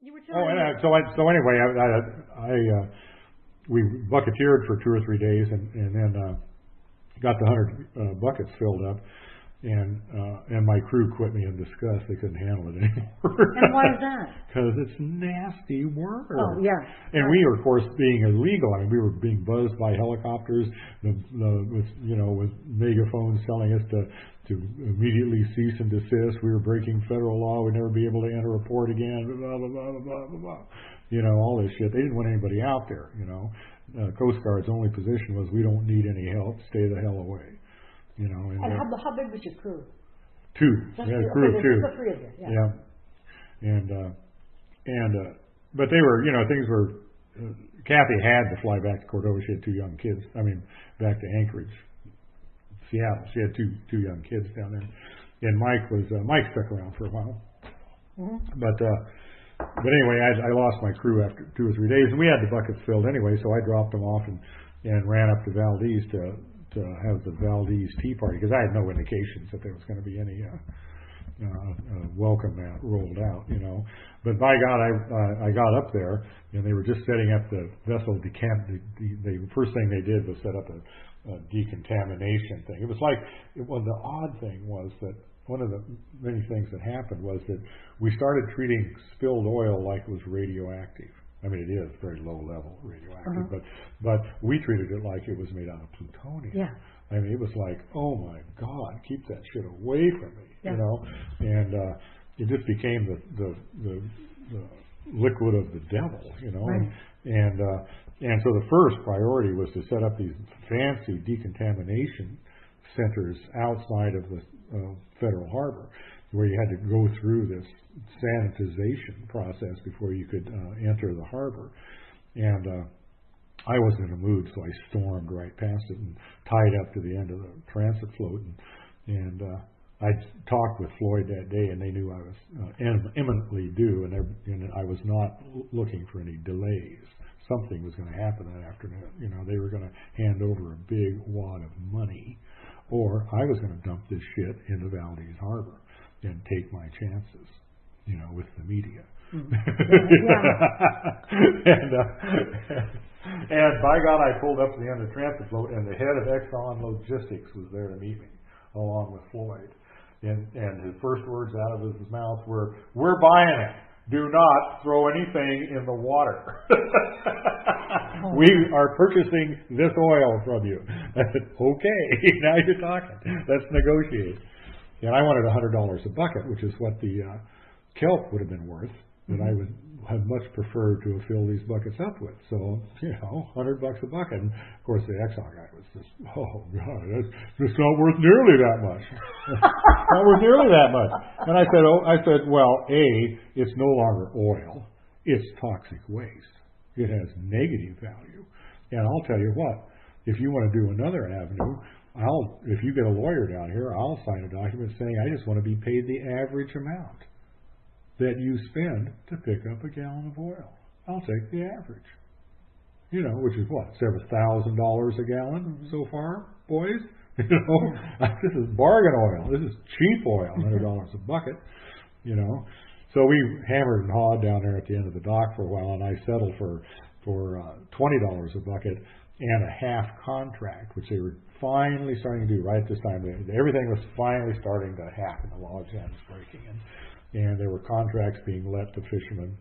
You were Oh, telling me. so anyway, we bucketeered for 2 or 3 days, and then got the 100 buckets filled up, and my crew quit me in disgust. They couldn't handle it anymore. And why is that? Because it's nasty work. Oh, yeah. And we were, of course, being illegal. I mean, we were being buzzed by helicopters, with megaphones telling us to immediately cease and desist. We were breaking federal law. We'd never be able to enter a port again. Blah blah blah blah blah blah. All this shit. They didn't want anybody out there. Coast Guard's only position was, we don't need any help. Stay the hell away. And how big was your crew? 2. We had a crew of 2. The 3 of you. Yeah. But they were, things were. Kathy had to fly back to Cordova. She had 2 young kids. I mean, back to Anchorage, Seattle. She had two young kids down there, and Mike stuck around for a while. Mm-hmm. But anyway, I lost my crew after 2 or 3 days, and we had the buckets filled anyway. So I dropped them off and ran up to Valdez to have the Valdez Tea Party, because I had no indications that there was going to be any welcome mat rolled out, But by God, I got up there, and they were just setting up the vessel the first thing they did was set up a decontamination thing. It was like, the odd thing was that one of the many things that happened was that we started treating spilled oil like it was radioactive. I mean, it is very low level radioactive, but we treated it like it was made out of plutonium. Yeah. I mean, it was like, oh my God, keep that shit away from me, and it just became the liquid of the devil, Right. And so the first priority was to set up these fancy decontamination centers outside of the federal harbor, where you had to go through this sanitization process before you could enter the harbor. And I wasn't in a mood, so I stormed right past it and tied up to the end of the transit float. And I talked with Floyd that day, and they knew I was imminently due, and I was not looking for any delays. Something was going to happen that afternoon. They were going to hand over a big wad of money, or I was going to dump this shit into Valdez Harbor and take my chances, with the media. Mm-hmm. And by God, I pulled up to the end of the transit float, and the head of Exxon Logistics was there to meet me, along with Floyd. And his first words out of his mouth were, "We're buying it. Do not throw anything in the water. We are purchasing this oil from you." I said, "Okay, now you're talking. Let's negotiate." And I wanted $100 a bucket, which is what the kelp would have been worth, that I would have much preferred to have filled these buckets up with. So, $100 a bucket. And of course, the Exxon guy was just, "Oh God, that's just not worth nearly that much." Not worth nearly that much. And I said, well, A, it's no longer oil. It's toxic waste. It has negative value. And I'll tell you what, if you want to do another avenue, if you get a lawyer down here, I'll sign a document saying I just want to be paid the average amount that you spend to pick up a gallon of oil. I'll take the average. Which is what, $7,000 a gallon so far, boys? This is bargain oil. This is cheap oil, $100 a bucket. So we hammered and hawed down there at the end of the dock for a while, and I settled for $20 a bucket and a half contract, which they were finally starting to do right at this time. Everything was finally starting to happen. The log jam was breaking, and there were contracts being let to fishermen